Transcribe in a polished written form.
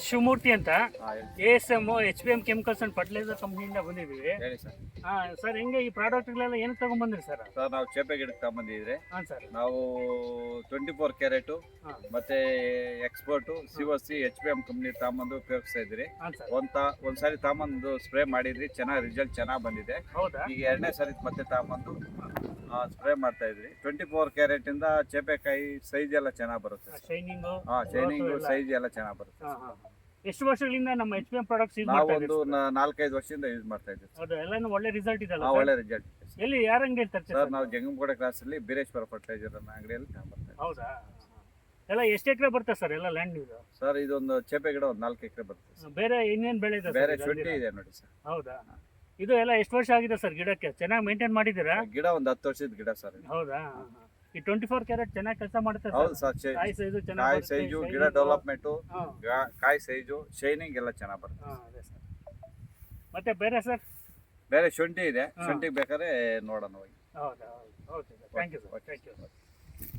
ಶಿವಮೂರ್ತಿ ಅಂತ ಹಾಂ ಹೇಳಿ ASM HPM chemicals and fertiliser ಕಂಪ್ನಿಯಿಂದ ಬಂದಿದ್ದೀವಿ. ಹೇಳಿ ಸರ್. ಸರ್ ಹೆಂಗೆ ಈ ಪ್ರಾಡಕ್ಟ್ಗಳೆಲ್ಲ ಏನು ತಗೊಂಡ್ಬಂದ್ರಿ ಸರ್? ಸರ್ ನಾವು ಚೇಪೆ ಗಿಡಕ್ಕೆ ತಗೊಂಬಂದಿದ್ರೆ ಹಾಂ ಸರ್. ನಾವು 24 ಕ್ಯಾರೆಟು ಹಾಂ ಮತ್ತೆ ಎಕ್ಸ್ಪೋರ್ಟು COC HPM ಕಂಪ್ನಿ ತಗೊಂಬಂದು ಉಪಯೋಗಿಸ್ತಾ ಇದ್ರಿ. ಹಾಂ ಸರ್. ಒಂದ್ಸಾರಿ ತಗೊಂಬಂದು ಸ್ಪ್ರೇ ಮಾಡಿದ್ರಿ, ಚೆನ್ನಾಗಿ ರಿಸಲ್ಟ್ ಚೆನ್ನಾಗಿ ಬಂದಿದೆ. ಹೌದಾ? ಈಗ ಎರಡನೇ ಸಾರಿ ಮತ್ತೆ ತಗೊಂಬಂದು ಸ್ಪ್ರೇ ಮಾಡ್ತಾ ಇದ್ರಿ. 24 ಕ್ಯಾರೆಟಿಂದ ಚೇಪೆಕಾಯಿ ಸೈಜ್ ಎಲ್ಲ ಚೆನ್ನಾಗಿ ಬರುತ್ತೆ. ಶೈನಿಂಗು. ಶೈನಿಂಗು ಸೈಜ್ ಎಲ್ಲ ಚೆನ್ನಾಗಿ ಬರುತ್ತೆ. ಎಷ್ಟು ವರ್ಷಗಳಿಂದ ನಮ್ಮ HPM ಪ್ರಾಡಕ್ಟ್ಸ್ ಯೂಸ್ ನಾವು ಮಾಡ್ತಾ ಒಂದು ಇದ್ದೀವಿ? 4-5 ವರ್ಷದಿಂದ ಯೂಸ್ ಮಾಡ್ತಾ ಇದ್ದೀವಿ. ಹೌದು, ಎಲ್ಲಾನು ಒಳ್ಳೆ ರಿಸಲ್ಟ್ ಇದೆಲ್ಲ ಒಳ್ಳೆ ರಿಸಲ್ಟ್ ಇದೆ ಎಲ್ಲಿ ಯಾರ ಅಂಗಡಿ ತರ್ತೀವಿ ಸರ್. ನಾವು ಜಂಗಮಗೌಡ ಕ್ರಾಸಲ್ಲಿ ಬೀರೇಶ್ವರ ಫರ್ಟಿಲೈಸರ್ ಅನ್ನೋ ಅಂಗಡಿಯಲ್ಲಿ ತಗೊಂಡ್ಬರ್ತಾ ಇದ್ದೀವಿ. ಹೌದಾ? ಎಲ್ಲ ಎಷ್ಟು ಎಕರೆ ಬರುತ್ತೆ ಸರ್ ಎಲ್ಲ ಲ್ಯಾಂಡ್ ಇದು? ಸರ್ ಇದೊಂದು ಚೇಪೆ ಗಿಡ ಒಂದು 4 ಎಕರೆ ಬರುತ್ತೆ ಸರ್. ಬೇರೆ ಇನ್ನೇನು ಬೆಳೆ ಇದೆ ಬೇರೆ ಸರ್ ಶುಂಠಿ ಇದೆ ನೋಡಿ ಸರ್. ಹೌದಾ? ಇದು ಎಲ್ಲ ಎಷ್ಟು ವರ್ಷ ಆಗಿದೆ ಸರ್ ಗಿಡಕ್ಕೆ? ಚೆನ್ನಾಗಿ ಮೇಂಟೈನ್ ಮಾಡಿದ್ದೀರಾ? ಗಿಡ ಒಂದು 10 ವರ್ಷದ ಗಿಡ ಸರ್ ಇದು. ಹೌದಾ? ಈ 24 ಕ್ಯಾರೆಟ್ ಚೆನ್ನಾಗಿ ಕೆಲಸ ಮಾಡುತ್ತೆ ಹೌದು ಸರ್. ಸರ್. ಕಾಯಿ ಸೈಜು ಕಾಯಿ ಚೆನ್ನಾಗಿ ಸೈಜು, ಗಿಡ ಡೆವಲಪ್ಮೆಂಟು, ಹಾಂ ಕಾಯಿ ಸೈಜು, ಶೈನಿಂಗ್ ಎಲ್ಲ ಚೆನ್ನಾಗಿ ಬರುತ್ತೆ. ಹಾಂ ಅದೇ ಸರ್. ಮತ್ತೆ ಬೇರೆ ಸರ್? ಬೇರೆ ಶುಂಠಿ ಇದೆ, ಶುಂಠಿಗೆ ಬೇಕಾದ್ರೆ ನೋಡೋಣ ಹೋಗಿ. ಹೌದಾ? Okay sir, thank you sir, thank you.